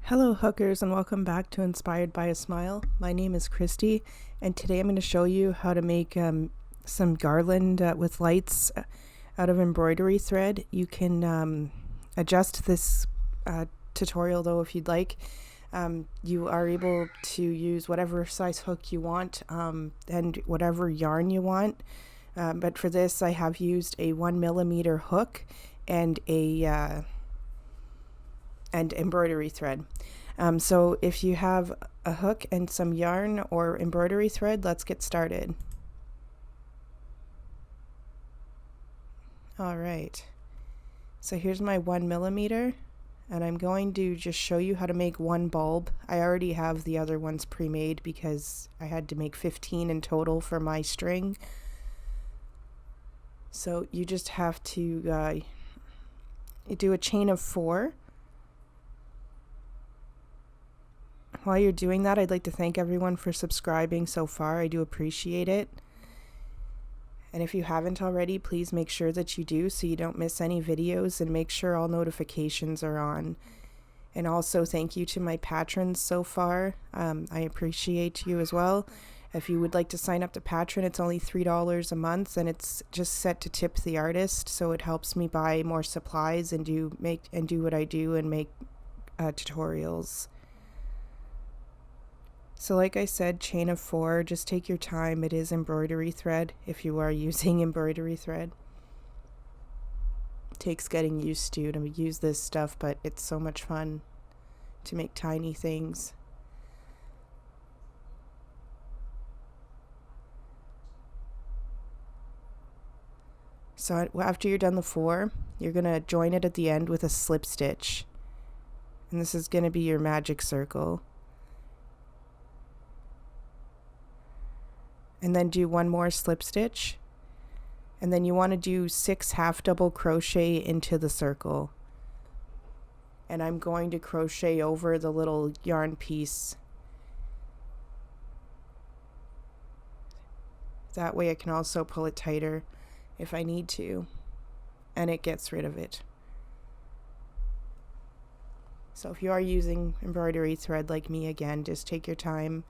Hello hookers and welcome back to Inspired by a Smile. My name is Christy and today I'm going to show you how to make some garland with lights out of embroidery thread. You can adjust this tutorial though if you'd like. You are able to use whatever size hook you want and whatever yarn you want. But for this I have used a 1mm hook and and embroidery thread. So if you have a hook and some yarn or embroidery thread, let's get started. Alright, so here's my 1mm and I'm going to just show you how to make one bulb. I already have the other ones pre-made because I had to make 15 in total for my string. So you just have to do a chain of 4. While you're doing that, I'd like to thank everyone for subscribing so far. I do appreciate it. And if you haven't already, please make sure that you do so you don't miss any videos, and make sure all notifications are on. And also thank you to my patrons so far. I appreciate you as well. If you would like to sign up to Patron, it's only $3 a month and it's just set to tip the artist, so it helps me buy more supplies and do what I do and make tutorials. So like I said, chain of 4, just take your time. It is embroidery thread if you are using embroidery thread. It takes getting used to use this stuff, but it's so much fun to make tiny things. So after you're done the 4, you're going to join it at the end with a slip stitch. And this is going to be your magic circle. And then do one more slip stitch, and then you want to do 6 half double crochet into the circle, and I'm going to crochet over the little yarn piece. That way I can also pull it tighter if I need to, and it gets rid of it. So if you are using embroidery thread like me, again, just take your time.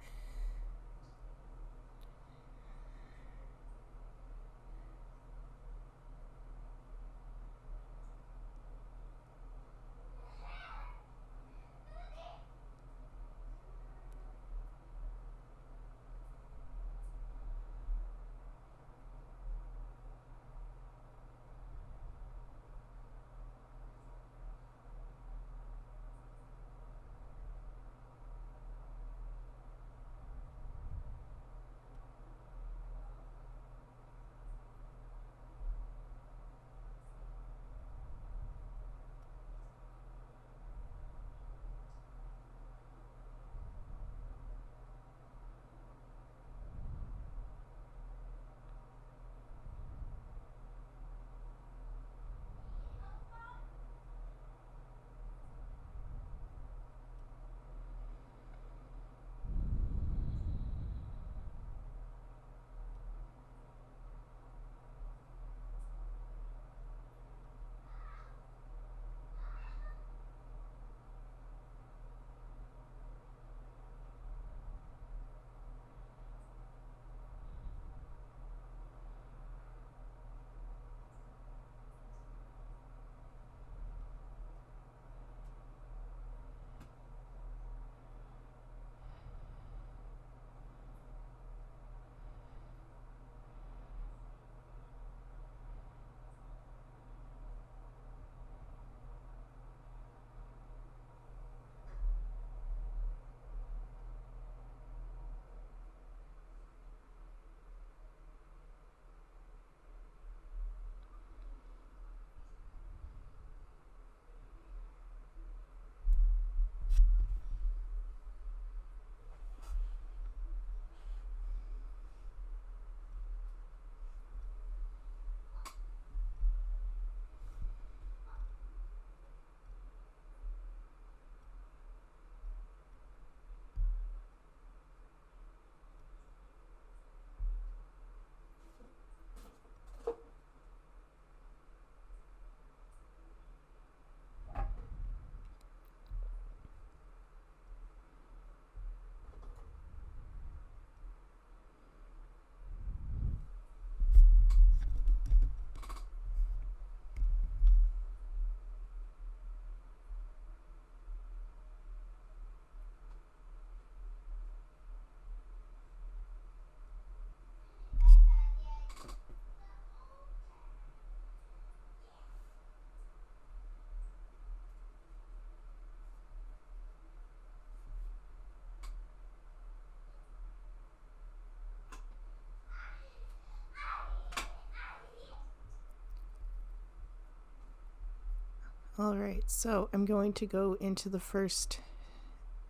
Alright, so I'm going to go into the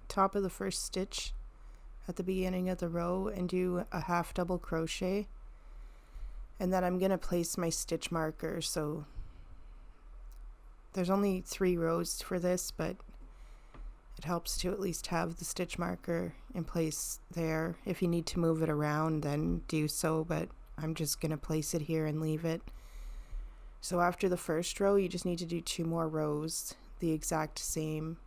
top of the first stitch at the beginning of the row and do a half double crochet, and then I'm going to place my stitch marker. So there's only 3 rows for this, but it helps to at least have the stitch marker in place there. If you need to move it around, then do so, but I'm just going to place it here and leave it. So after the first row, you just need to do 2 more rows, the exact same.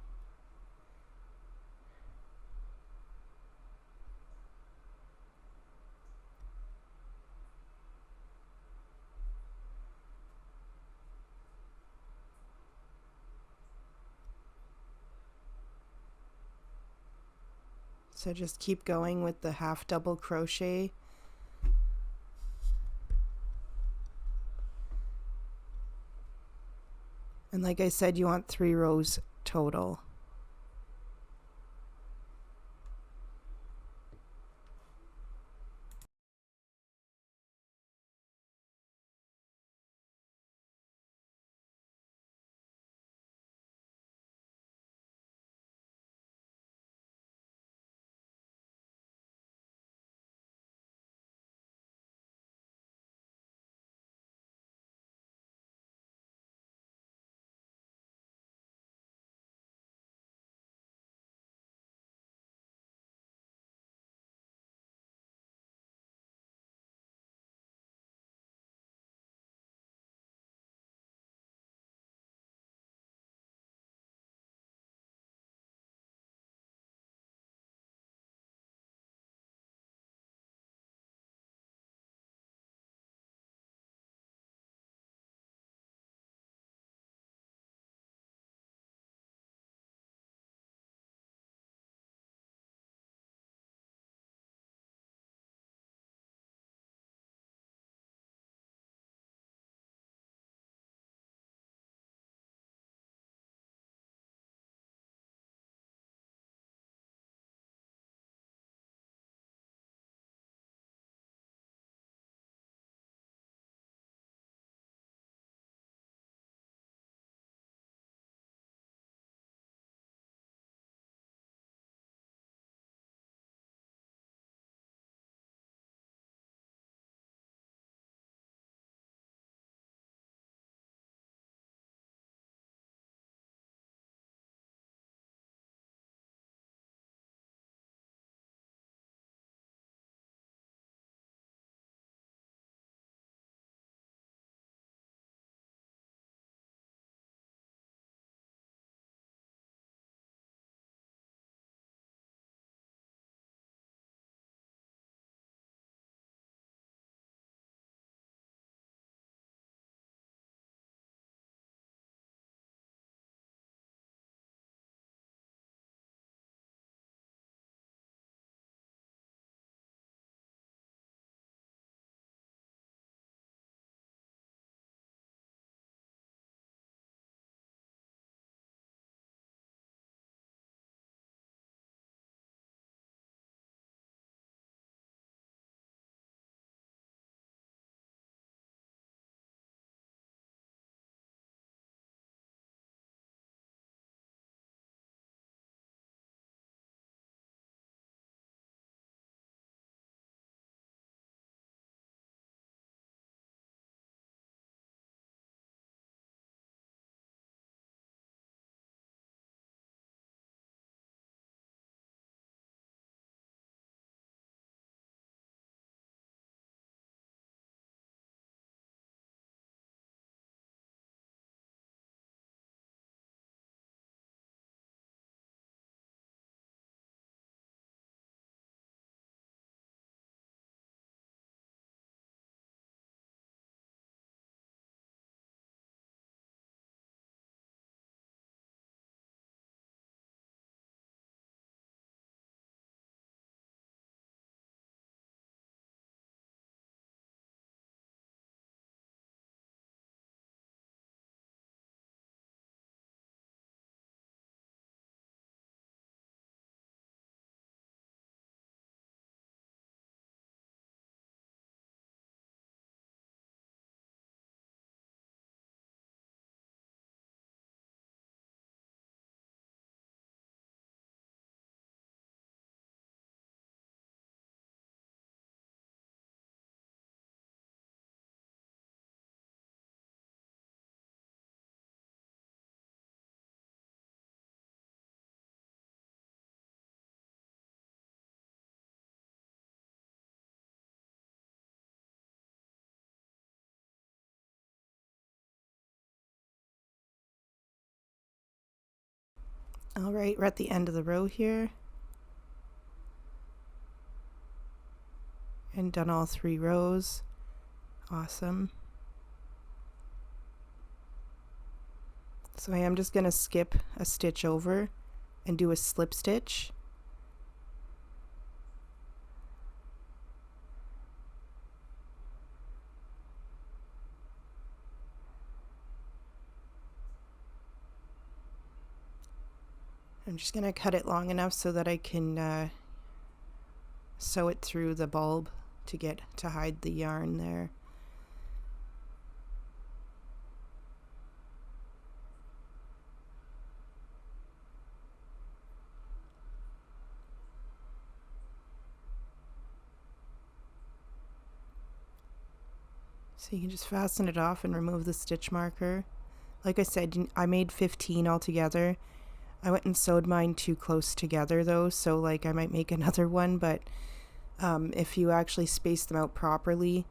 So just keep going with the half double crochet. And like I said, you want 3 rows total. Alright, we're at the end of the row here. And done all 3 rows. Awesome. So I am just going to skip a stitch over and do a slip stitch. I'm just going to cut it long enough so that I can sew it through the bulb to hide the yarn there. So you can just fasten it off and remove the stitch marker. Like I said, I made 15 altogether. I went and sewed mine too close together though, so like I might make another one, but if you actually space them out properly,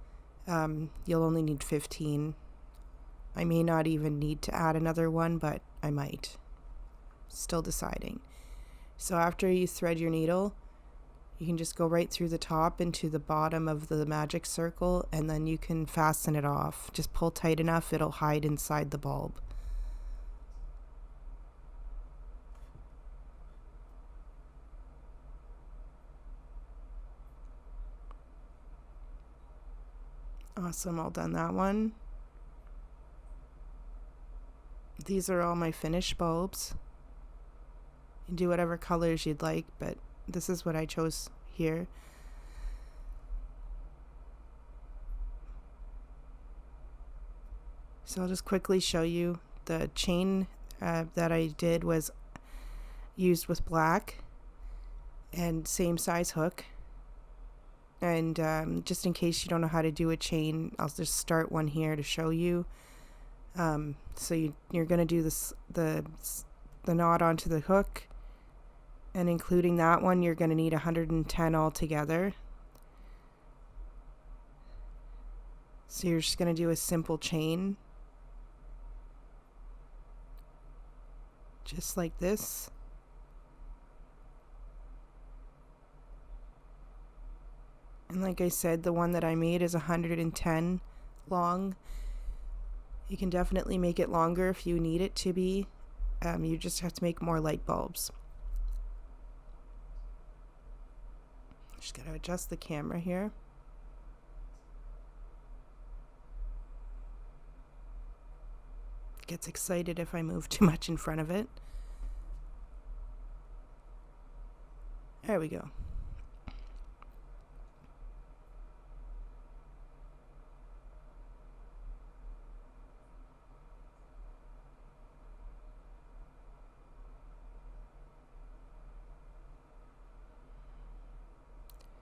you'll only need 15. I may not even need to add another one, but I might. Still deciding. So after you thread your needle, you can just go right through the top into the bottom of the magic circle, and then you can fasten it off. Just pull tight enough, it'll hide inside the bulb. Awesome, all done that one. These are all my finished bulbs. You can do whatever colors you'd like, but this is what I chose here. So I'll just quickly show you the chain that I did was used with black and same size hook. And just in case you don't know how to do a chain, I'll just start one here to show you. So you're going to do the knot onto the hook, and including that one you're going to need 110 altogether. So you're just going to do a simple chain just like this. And like I said, the one that I made is 110 long. You can definitely make it longer if you need it to be. You just have to make more light bulbs. Just gotta adjust the camera here. It gets excited if I move too much in front of it. There we go.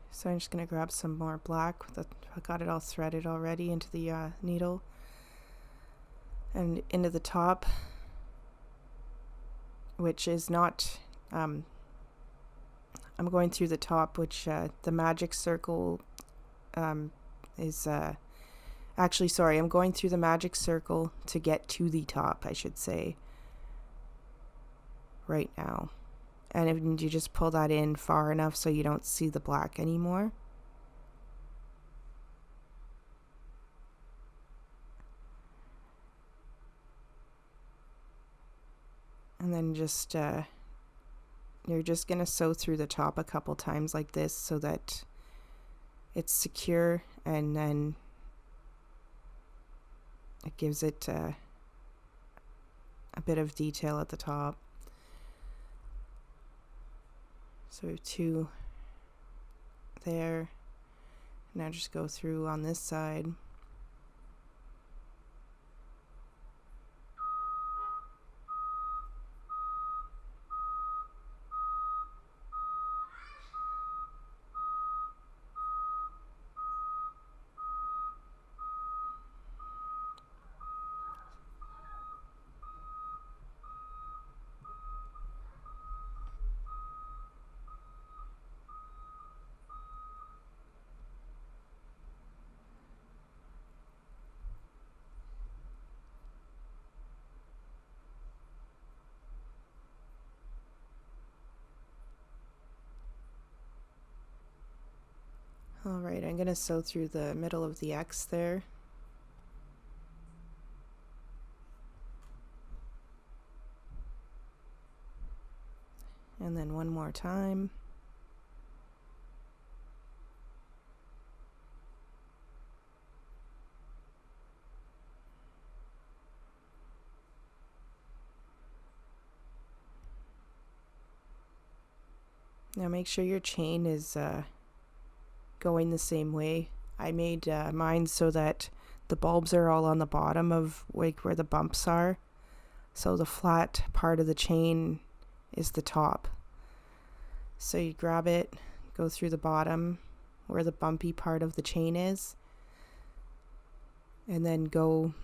So I'm just going to grab some more black. I got it all threaded already into the needle and into the top, which is not, I'm going through the top, which the magic circle is, actually sorry, I'm going through the magic circle to get to the top, I should say, right now. And you just pull that in far enough so you don't see the black anymore. And then just, you're just going to sew through the top a couple times like this so that it's secure, and then it gives it a bit of detail at the top. So we have 2 there. Now just go through on this side. Alright, I'm going to sew through the middle of the X there. And then one more time. Now make sure your chain is going the same way. I made mine so that the bulbs are all on the bottom of like where the bumps are. So the flat part of the chain is the top. So you grab it, go through the bottom where the bumpy part of the chain is, and then go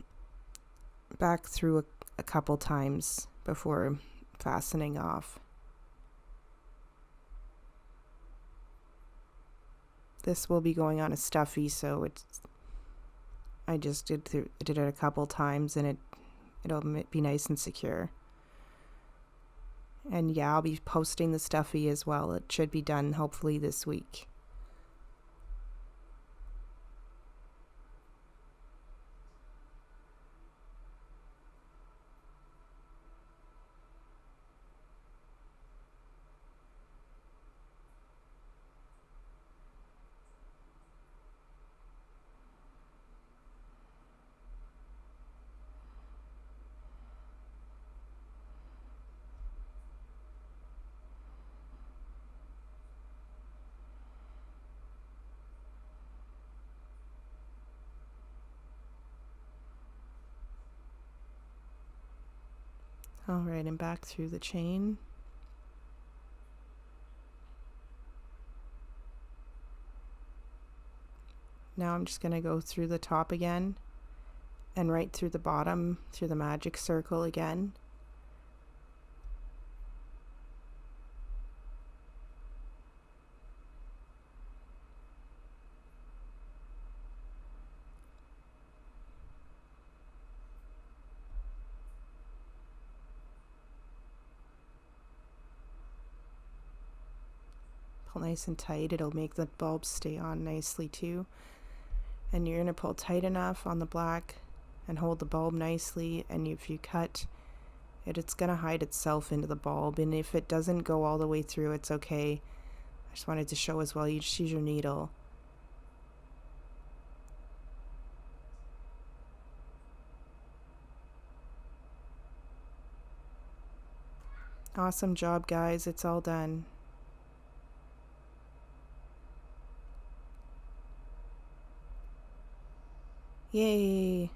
back through a couple times before fastening off. This will be going on a stuffy, so I just did it a couple times, and it'll be nice and secure. And yeah, I'll be posting the stuffy as well. It should be done hopefully this week. Alright, and back through the chain. Now I'm just going to go through the top again and right through the bottom through the magic circle again. Pull nice and tight. It'll make the bulbs stay on nicely too. And you're going to pull tight enough on the black and hold the bulb nicely, and if you cut it, it's going to hide itself into the bulb, and if it doesn't go all the way through, it's okay. I just wanted to show as well, you just use your needle. Awesome job, guys. It's all done. Yay!